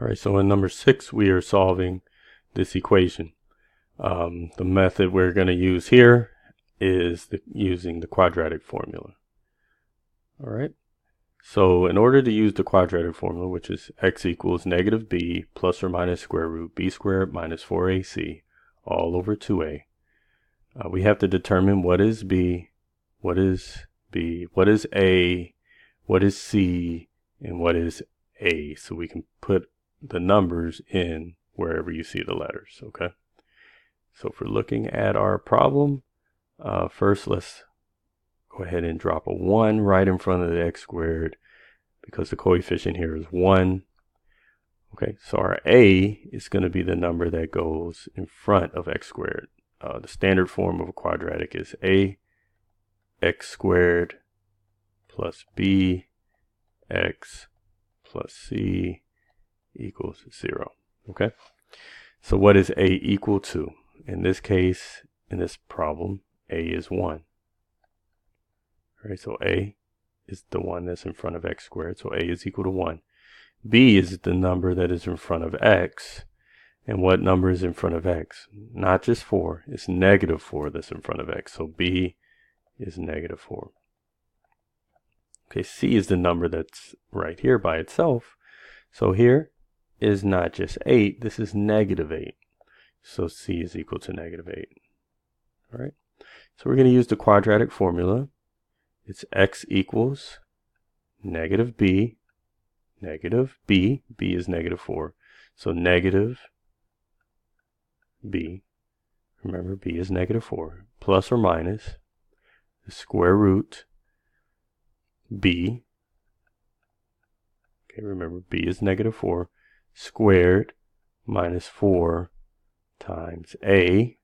All right, so in number 6, we are solving this equation. The method we're going to use here is using the quadratic formula. All right, so in order to use the quadratic formula, which is x equals negative b plus or minus square root b squared minus 4ac all over 2a, we have to determine what is b, what is a, what is c, and what is a, so we can put the numbers in wherever you see the letters. Okay, so if we're looking at our problem, first let's go ahead and drop a 1 right in front of the x squared because the coefficient here is 1. Okay, so our a is going to be the number that goes in front of x squared. The standard form of a quadratic is a x squared plus b x plus c equals 0. Okay, so what is a equal to? In this case, in this problem, a is 1. All right, so a is the one that's in front of x squared, so a is equal to 1. B is the number that is in front of x. And what number is in front of x? Not just 4, it's negative 4 that's in front of x, so b is negative 4. Okay, c is the number that's right here by itself, so here is not just 8, this is negative 8. So c is equal to negative 8. All right, so we're going to use the quadratic formula. It's x equals negative b, b is negative 4. So negative b, remember b is negative 4, plus or minus the square root b, okay, remember b is negative 4, squared minus 4 times a,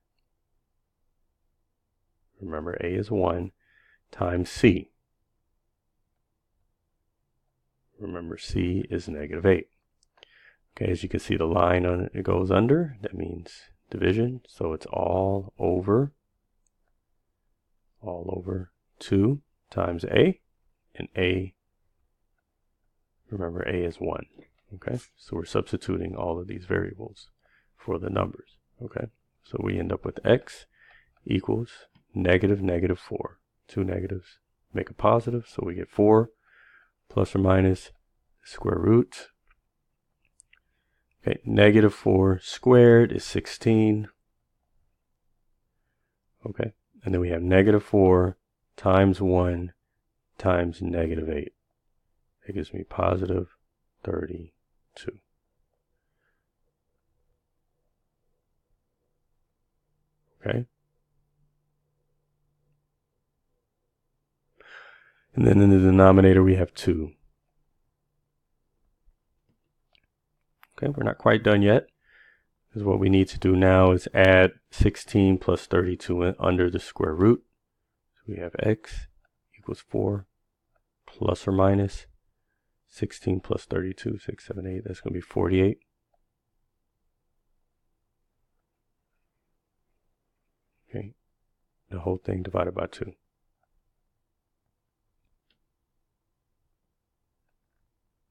remember a is 1, times c. Remember c is negative 8. Okay, as you can see the line on it goes under, that means division, so it's all over 2 times a, and a, remember a is 1. Okay, so we're substituting all of these variables for the numbers. Okay, so we end up with x equals negative 4. 2 negatives make a positive, so we get 4 plus or minus the square root. Okay, negative 4 squared is 16. Okay, and then we have negative 4 times 1 times negative 8. That gives me positive 32. Okay. And then in the denominator we have 2. Okay, we're not quite done yet, because what we need to do now is add 16 plus 32 under the square root. So we have x equals 4 plus or minus 16 plus 32, 6, 7, 8, that's going to be 48. Okay, the whole thing divided by 2.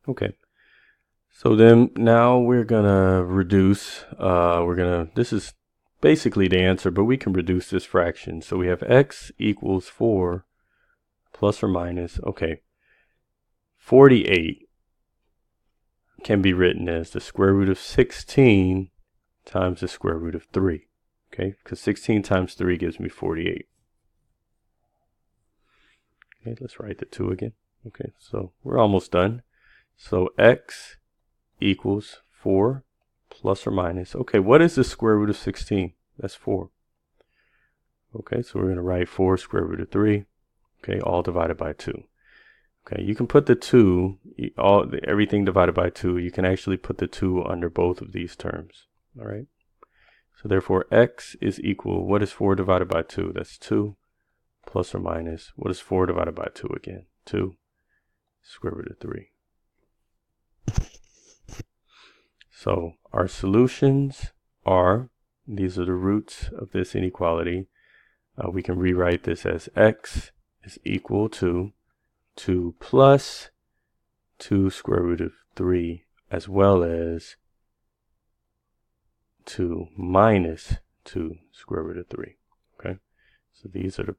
Okay, so then now we're gonna reduce, this is basically the answer, but we can reduce this fraction. So we have x equals 4 plus or minus, okay, 48 can be written as the square root of 16 times the square root of 3. Okay, because 16 times 3 gives me 48. Okay, let's write the 2 again. Okay, so we're almost done. So x equals 4 plus or minus. Okay, what is the square root of 16? That's 4. Okay, so we're going to write 4 square root of 3. Okay, all divided by 2. Okay, you can put the 2, everything divided by 2, you can actually put the 2 under both of these terms. All right, so therefore x is equal, what is 4 divided by 2? That's 2 plus or minus, what is 4 divided by 2 again? 2 square root of 3. So our solutions are, these are the roots of this inequality. We can rewrite this as x is equal to 2 plus 2 square root of 3 as well as 2 minus 2 square root of 3. Okay, so these are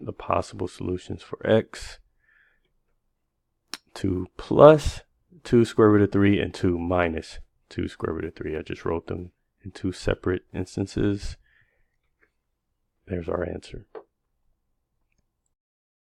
the possible solutions for x. 2 plus 2 square root of 3 and 2 minus 2 square root of 3. I just wrote them in 2 separate instances. There's our answer.